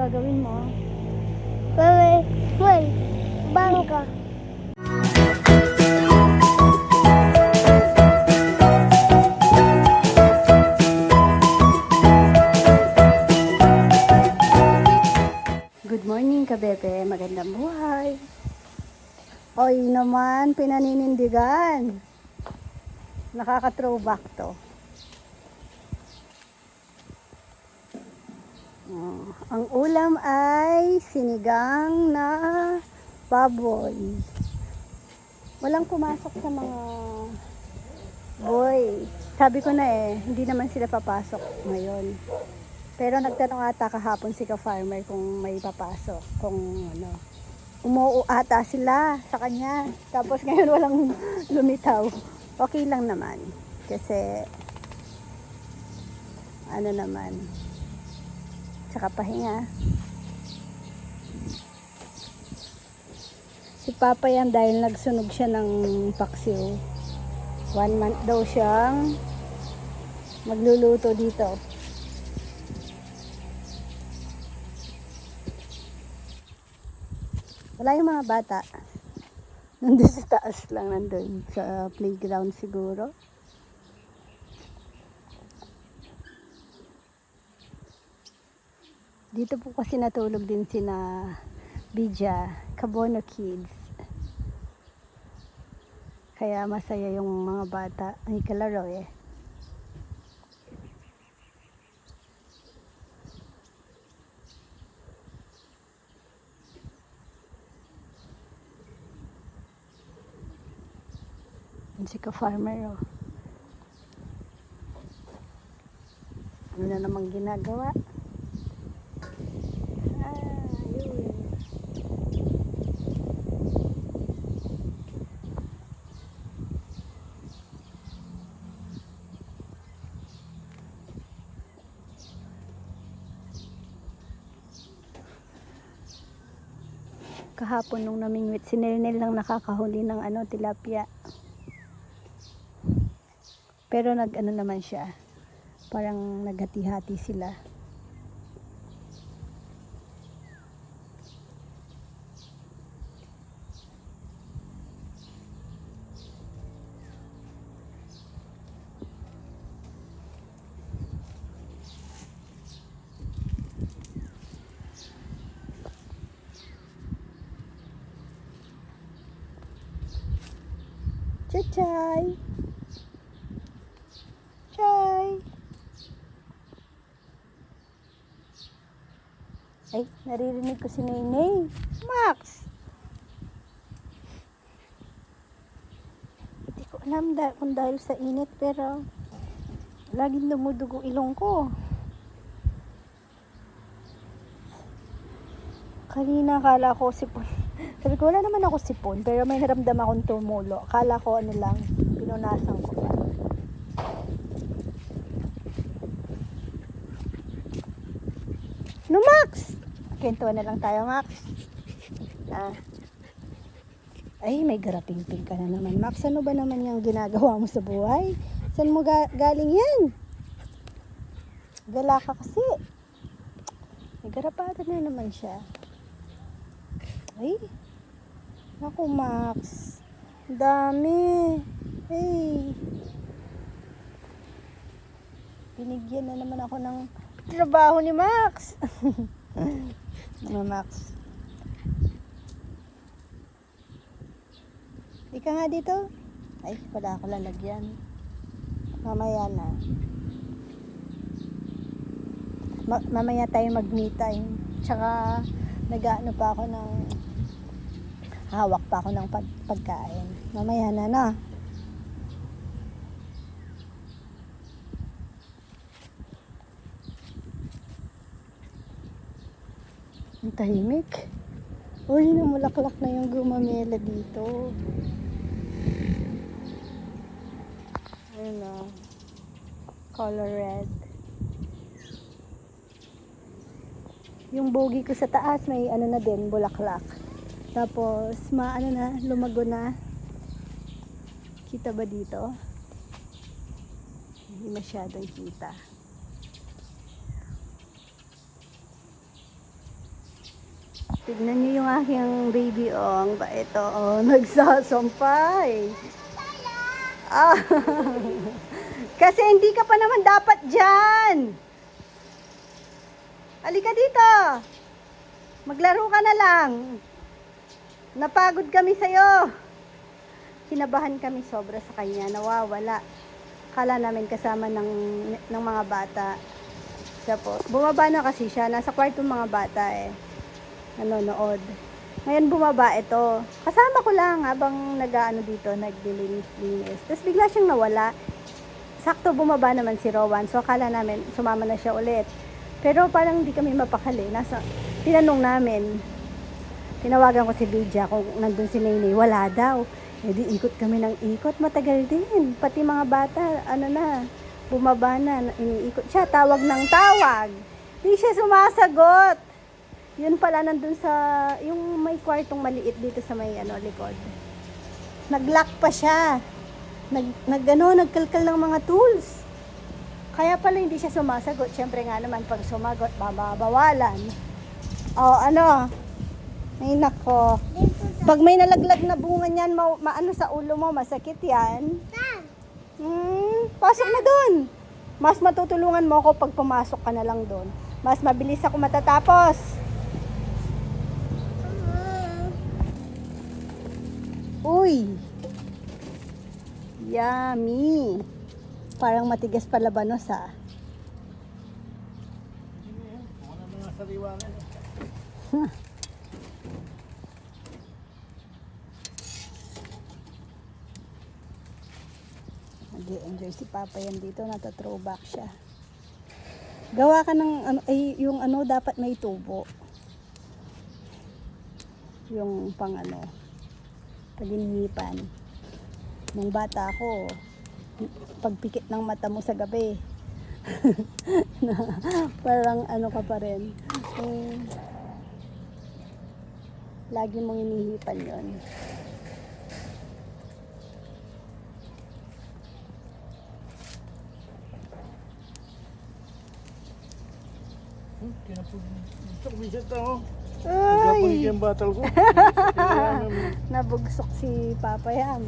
gagawin mo? Well, bangka. Good morning, kabebe. Magandang buhay. Oy naman, pinaninindigan. Nakaka-throwback to. Ang ulam ay sinigang na baboy. Walang pumasok sa mga boy. Sabi ko na hindi naman sila papasok ngayon. Pero nagtanong ata kahapon si ka-farmer kung may papasok. Kung ano, umuo ata sila sa kanya. Tapos ngayon walang lumitaw. Okay lang naman. Kasi, ano naman, tsaka pahinga. Si Papa yan dahil nagsunog siya ng paksiw. 1 month daw siyang magluluto dito. Wala yung mga bata. Nandun sa taas lang, nandun sa playground siguro. Dito po kasi natulog din sina Bija, Kabono Kids. Kaya masaya yung mga bata. Ay, kalaro Yan si ka-farmer Ano na namang ginagawa? Yun. Kahapon nung namingwit, si Nel lang nakakahuli ng tilapia. Pero nag-ano naman siya. Parang naghati-hati sila. Chay! Chay! Ay, naririnig ko si Nenay. Max! Hindi ko alam kung dahil sa init, pero laging dumudugo ilong ko. Kanina akala ko sipon. Sabi ko, wala naman ako sipon, pero may naramdam akong tumulo. Akala ko lang, pinunasan ko pa. No, Max! Kwentuhan na lang tayo, Max. Ay, may garaping-ping ka na naman, Max. Ano ba naman yung ginagawa mo sa buhay? Saan mo galing yan? Gala ka kasi. May garapata na naman siya. Ay, naku, Max. Dami. Hey. Binigyan na naman ako ng trabaho ni Max. Max. Di ka nga dito? Ay, wala ako lalagyan. Mamaya na. Mamaya tayo mag-me time. Tsaka, nag-ano pa ako ng hawak pa ako ng pagkain. Mamaya na. Ang tahimik. Uy, namulaklak na yung gumamela dito. Ayun na. Color red. Yung bogey ko sa taas, may na din, bulaklak. Tapos, lumago na. Kita ba dito? Hindi masyadong kita. Tignan niyo yung aking baby, oh. Ang bait, oh. Nagsasampay. Ah. Kasi hindi ka pa naman dapat dyan. Halika dito. Maglaro ka na lang. Napagod kami sa'yo. Kinabahan kami sobra sa kanya. Nawawala. Kala namin kasama ng mga bata. Siya po. Bumaba na kasi siya. Nasa kwarto mga bata eh. Nanonood. Ngayon bumaba ito. Kasama ko lang habang nag-ano dito, naglilinis. Tapos bigla siyang nawala. Sakto bumaba naman si Rowan. So akala namin sumama na siya ulit. Pero parang hindi kami mapakali. Tinanong namin. Tinawagan ko si Lydia kung nandun si Nene. Wala daw. E di ikot kami ng ikot. Matagal din. Pati mga bata, bumaba na. Iniikot siya. Tawag ng tawag. Di siya sumasagot. Yun pala nandun sa, yung may kwartong maliit dito sa may likod. Nag-lock pa siya. Nagkalkal ng mga tools. Kaya pala hindi siya sumasagot. Siyempre nga naman, pag sumagot, babawalan. O, ay nako. Pag may nalaglag na bunga niyan, maano sa ulo mo, masakit yan. Pasok na dun. Mas matutulungan mo ako pag pumasok ka na lang dun. Mas mabilis ako matatapos. Uy! Yummy! Parang matigas pa labanos ha. Mga sariwangan. Nag-enjoy si Papa yan dito. Nata-throwback siya. Gawa ka ng yung dapat may tubo. Yung pang paginipan. Nung bata ako, pagpikit ng mata mo sa gabi, parang ka pa rin. Lagi mong inihipan yon. Gusto ko minsan tao. Ay! Yung batal ko. Nabugsok si Papa yan.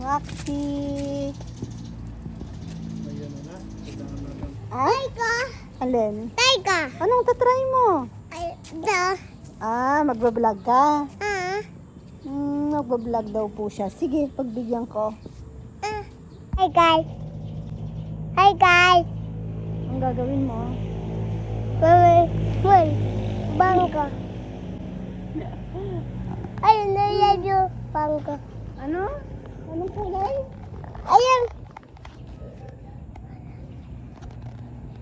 Maxi! Ay ka! Alin? Teka! Anong tatry mo? Da! Magbablog ka? Magbablog daw po siya. Sige, pagbigyan ko. Hi guys! Hi guys! Ang gagawin mo? Bangka! Ayun, nalilad yung bangka. Ano? Anong kulay? Ayun!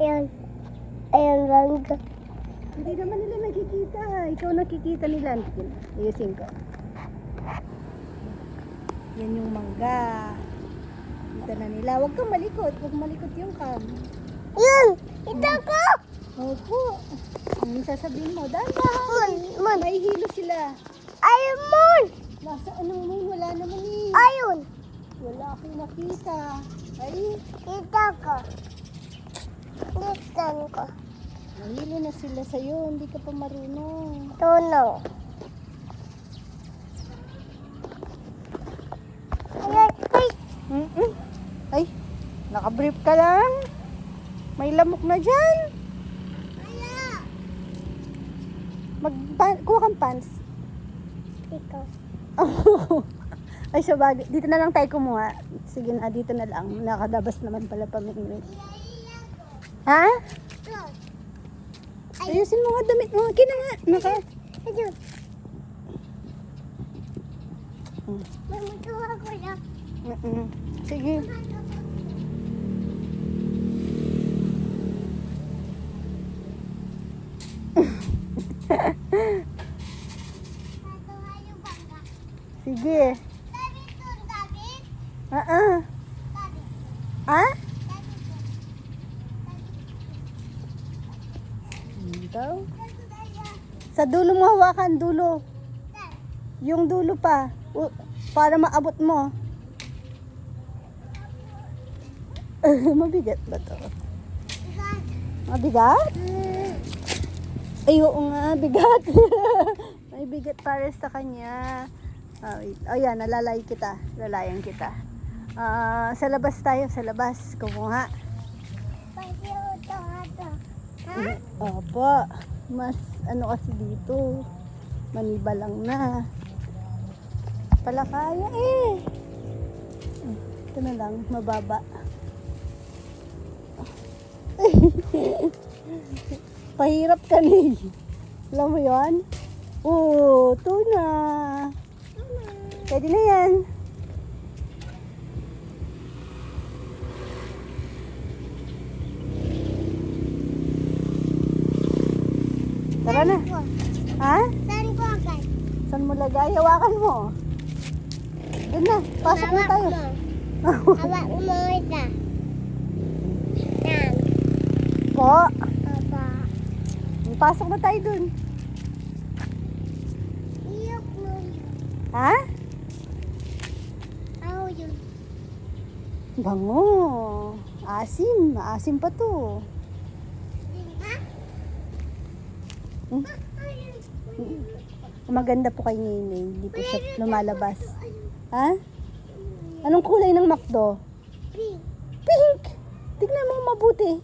Ayun. Ayun, bangka. Hindi naman nila nakikita. Ikaw nakikita nila. Ayusin ko. Yan yung mangga. Kita na nila. Huwag kang malikot. Huwag malikot yung cam. Yun! Ito ko! Opo. Ang sasabihin mo, dahan. May hilo sila. Ayun, moon! Nasa anong moon? Wala naman eh. Ayun! Wala akong nakita. Ay, Ito ko. Listan ko. nahilo na sila sa'yo. Hindi ka pa marunong. Tunaw. Ayun, ay! Ay, nakabrief ka lang. May lamok na dyan. Kuha kang pants. Ikaw. Ay, sabagay. Dito na lang tayo kumuha. Sige na, dito na lang. Nakadabas naman pala pamingwit. Ha? Ayusin mo nga damit mo. Kina nga. Ayun. Mamutuwa ko na. Sige. Sige. David doon, David. Ah? Daw. Sa dulo mo hawakan, dulo. Yung dulo pa. Para maabot mo. Mabigat ba to? Mabigat? Ay, oo nga, bigat. May bigat para sa kanya. Wait. Oh, yan, nalalay kita. Lalayan kita. Sa labas tayo, sa labas. Kumuha. Pwede ito, ito. Ha? Opo. Mas, ano kasi dito. Maniba lang na. Pala kaya eh. Ito na lang, mababa. Pahirap ka ni. Alam mo yun? Oo, ito na. Pwede na yan. Tara na. Ha? Saan ko agad? Saan mo lagay? Hawakan mo. Doon na. Pasok na tayo. Hawak mo isa. Yan. Po. Papa. Pasok na tayo doon. Iyok mo. Ha? Ako yun. Bango. Asim. Maasim pa to. Ha? Hmm? Ayun. Maganda po kay Nene. Hindi po siya lumalabas. Ha? Anong kulay ng McDo? Pink. Pink! Tignan mo mabuti.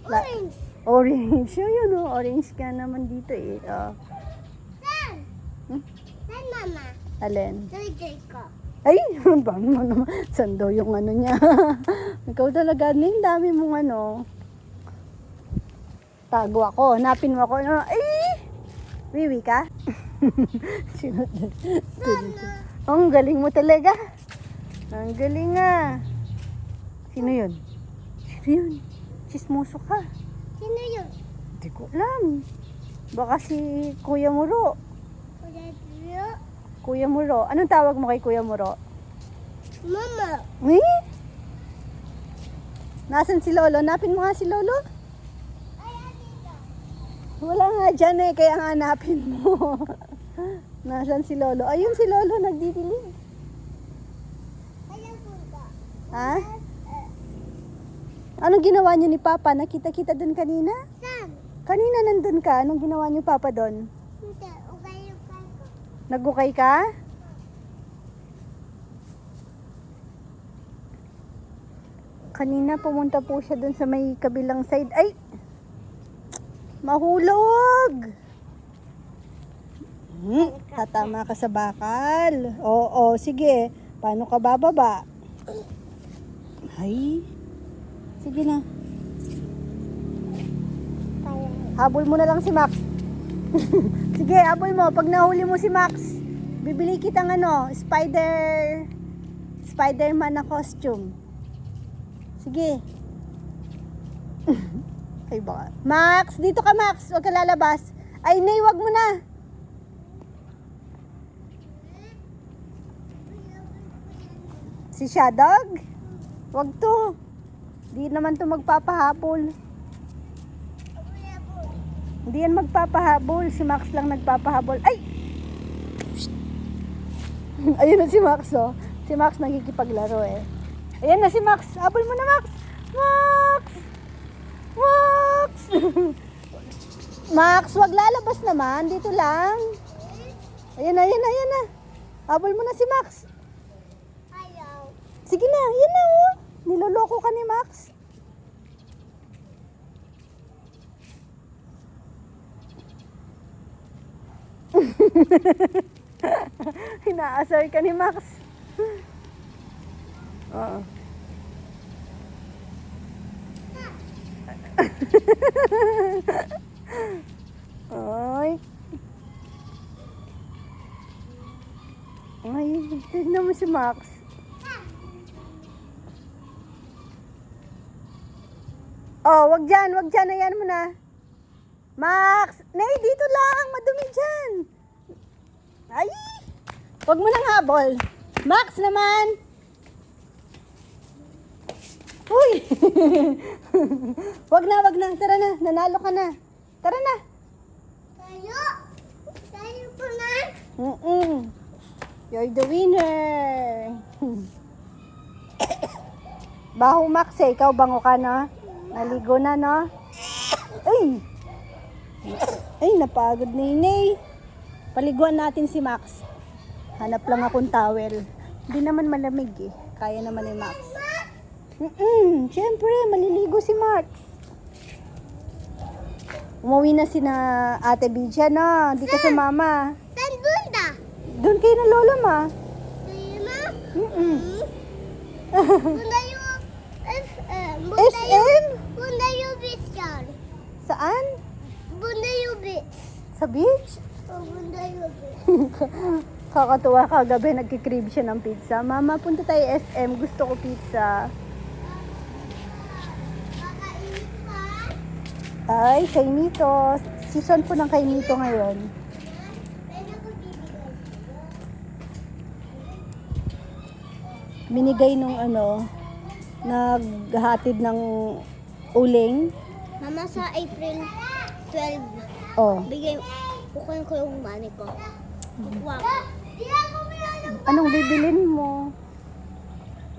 Orange. Orange. Yun o. Orange ka naman dito eh. Oh. Saan? Hmm? Saan, mama? Alin? Joy ko. Ay, paano mo naman? Saan daw yung ano niya? Ikaw talaga, Ning. Dami mong ano. Tago ako. Hanapin mo ako. Ano? Ay! Wiwi ka? Sana. Ang galing mo talaga. Ang galing nga. Sino yun? Sino yun? Chismoso ka. Sino yun? Hindi ko alam. Baka si Kuya Muro. Kuya Dio? Kuya Muro. Anong tawag mo kay Kuya Muro? Mama. Eh? Nasaan si Lolo? Napin mo nga si Lolo? Ayan dito. Wala nga dyan eh, kaya nga hanapin mo. Nasaan si Lolo? Ayun si Lolo, nagdidilig. Ayan punta. Ha? Anong ginawa niyo ni Papa? Nakita-kita dun kanina? Saan? Kanina nandun ka. Anong ginawa niyo Papa dun? Hindi. Ukay-ukay ko. Nagukay ka? Kanina pumunta po siya dun sa may kabilang side. Ay! Mahulog! Tatama ka sa bakal. Oo, sige. Paano ka bababa? Ay. Sige na. Kaya. Habol mo na lang si Max. Sige, habol mo. Pag nahuli mo si Max, bibili kitang ano, Spider-Man na costume. Sige. Ay baka. Max, dito ka Max. Huwag ka lalabas. Ay, Nay, wag mo na. Si Shadog? Wag to. Di naman to magpapahabol. Hindi yan magpapahabol. Si Max lang nagpapahabol. Ay! Psst! Ayun na si Max, oh. Si Max nagkikipaglaro, eh. Ayan na si Max. Habol mo na, Max! Max! Max! Max, wag lalabas naman. Dito lang. Ayan na, ayan na, ayan na. Habol mo na si Max. Ayaw. Sige na, yan na, oh. Niloloko ka ni Max. Inaasar ka ni Max. Oo. Ay. Ay, tignan mo si Max. Oh, wag dyan, ayan mo na. Max, Nay, dito lang, madumi dyan. Ay, wag mo nang habol. Max naman. Uy. Wag na, tara na, nanalo ka na. Tara na. Tayo. Tayo po na. You're the winner. Baho Max eh, ikaw bango ka no? Naligo na no? Ay! Ay, napagod ni Inay. Paliguan natin si Max. Hanap lang akong towel. Hindi naman malamig eh. Kaya naman ni Max. Siyempre, maliligo si Max. Umuwi na si na Ate Bidya na. Di ka sumama. Saan bunda? Doon kayo na lola ma. Sa'yo ma? Bunda yung SM. SM? Bunda yung beach yan. Saan? Bunda yung beach. Sa beach? Oh, bunda yung beach. Kakatuwa kagabi, nagkikrib siya ng pizza. Mama, punta tayo SM. Gusto ko pizza. Kakainit ka? Ay, kay Nito. Season po ng kay Nito ngayon. Pwede ko bibigay. Binigay nung naghahatid ng uling. Mama, sa April 12, Oh, kukunin ko yung money ko. Kukuha ko. anong bibilin mo?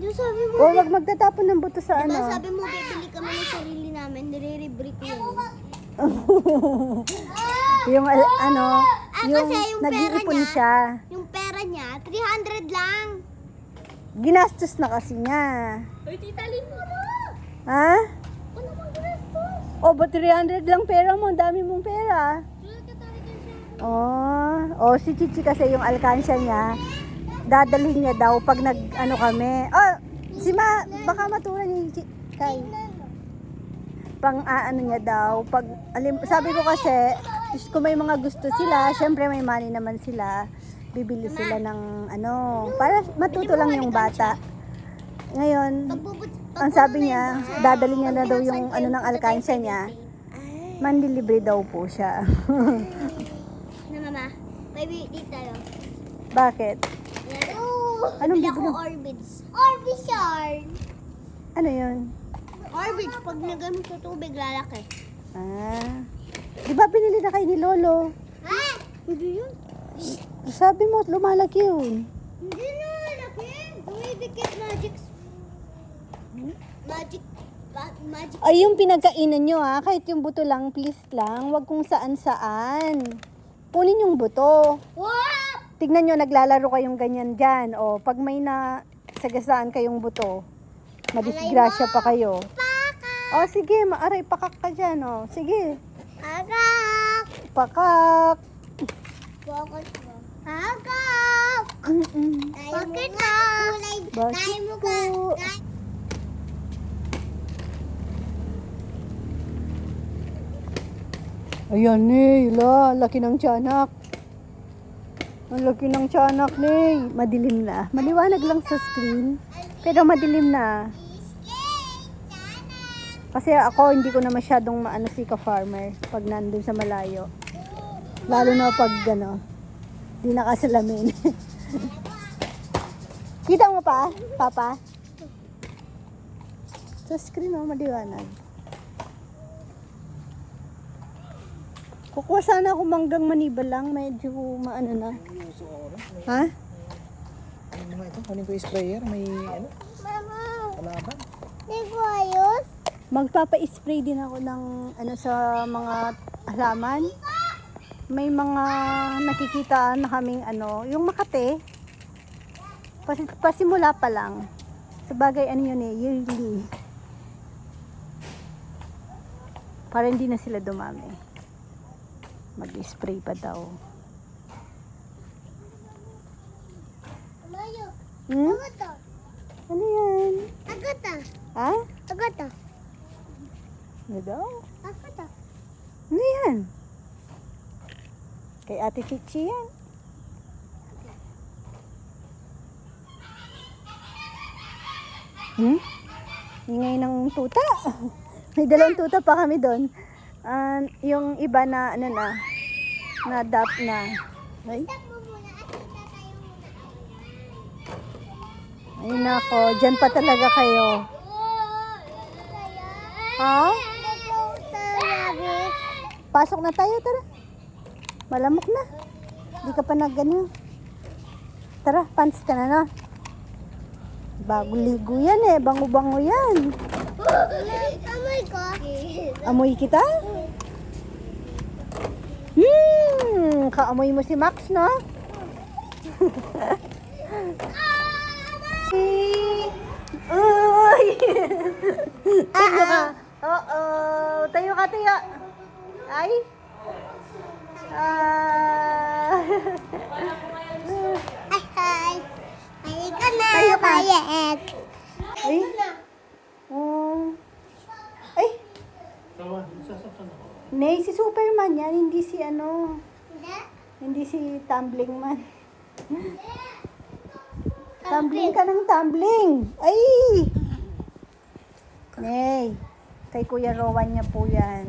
Yung sabi mo, O, wag magtatapon ng buto sa diba ano. sabi mo, bibili kami ng sarili namin, nire-rebrick ko yun. Yung Ah, yung kasi yung pera nag-iipon niya- siya. Yung pera niya, 300 lang. Ginastos na kasi niya. Ay, tita, mo na. Ha? Ano mang ginastos? O, ba 300 lang pera mo? Ang dami mong pera. Oh, si Chichi kasi yung alkansya niya, dadalhin niya daw pag kami. Oh, baka maturan ni Kay. Pang niya daw, sabi ko kasi, kung may mga gusto sila, syempre may money naman sila, bibili sila ng para matuto lang yung bata. Ngayon, ang sabi niya, dadalhin niya na daw yung ng alkansya niya, manlilibre daw po siya. Na mama, baby, dito tayo. Bakit? Anong Bibili ako bibili? Orbids. Orbids yarn. Ano yun? Orbids, pag nagamit sa tubig, lalaki. Di ba binili na kayo ni Lolo? Ha? Hindi yun. Sabi mo, lumalaki yun. Hindi na malaki. Dumidikit magic. Magic. Ay, yung pinagkainan nyo kahit yung buto lang, please lang. Wag kung saan-saan. Kunin yung buto. What? Tignan nyo, naglalaro kayong ganyan dyan. O, pag may sagasaan kayong buto, madisgrasya pa kayo. Paka. O, sige, maaray, pakak ka dyan. O, sige, Agak. pakak. Bakit ba? Agak. Bakit ba? Bakit po? Ayan, Ney. Laki ng tiyanak. Ang laki ng tiyanak, Ney. Madilim na. Maliwanag lang sa screen. Pero madilim na. Kasi ako, hindi ko na masyadong maano si ka-farmer pag nandun sa malayo. Lalo na pag, di nakasalamin. Kita mo pa, Papa? Sa screen, maliwanag. Kukuha sana ako manggang Maniba lang. Medyo maano na. Ha? Ano nga ito? Kunin ko yung sprayer. May Mama, kalaban. di ko ayos. Magpapa-spray din ako ng sa mga halaman. May mga nakikita na kaming yung Makate. Pasimula pa lang. Sabagay yun yearly. Para hindi na sila dumami. Mag-spray pa daw. Mayo. Hmm? Agata. Ano yan? Agata. Ha? Agata. Ano daw? Agata. Ano yan? Kay Ate Chichi yan. Ingay ng tuta. May dalawang tuta pa kami doon. Yung iba na na dap na. Ay, Stop mo muna. Asita tayo muna. ay nako, dyan pa talaga kayo. Ha? Pasok na tayo, tara. Malamok na. Di ka pa Tara, pants ka na na. Bago ligo yan bango-bango yan. Amoy ko. Amoy kita? Talagang kaamoy mo si Max, no? Uy! Tayo ka. Oo. Tayo ka, tayo. Ay. Ah. Hi, hi. Halika na, Tayo ka. Bayek. Ay. Oh. Ay. Nay, si Superman yan, hindi si ano. Hindi si Tumbling Man. Tumbling ka ng tumbling. Ay! Nay, kay Kuya Rowan niya po yan.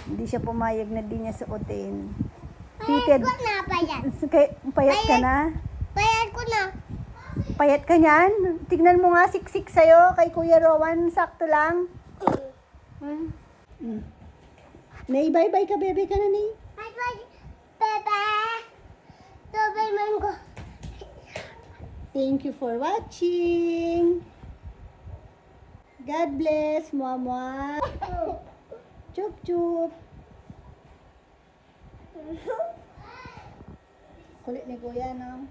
Hindi siya pumayag na di niya suotin. Bayad Fitted. ko na, bayad. Payat ka na? Bayad ko na. Payat ka niyan? Tignan mo nga, siksik sa'yo. Kay Kuya Rowan, sakto lang. Nay, bye-bye ka, bebe ka na, Nay. Hi, bye. Bebe. Dobay mango. Thank you for watching. God bless, Mama. Chup chup. Kulit ni Kuya, no?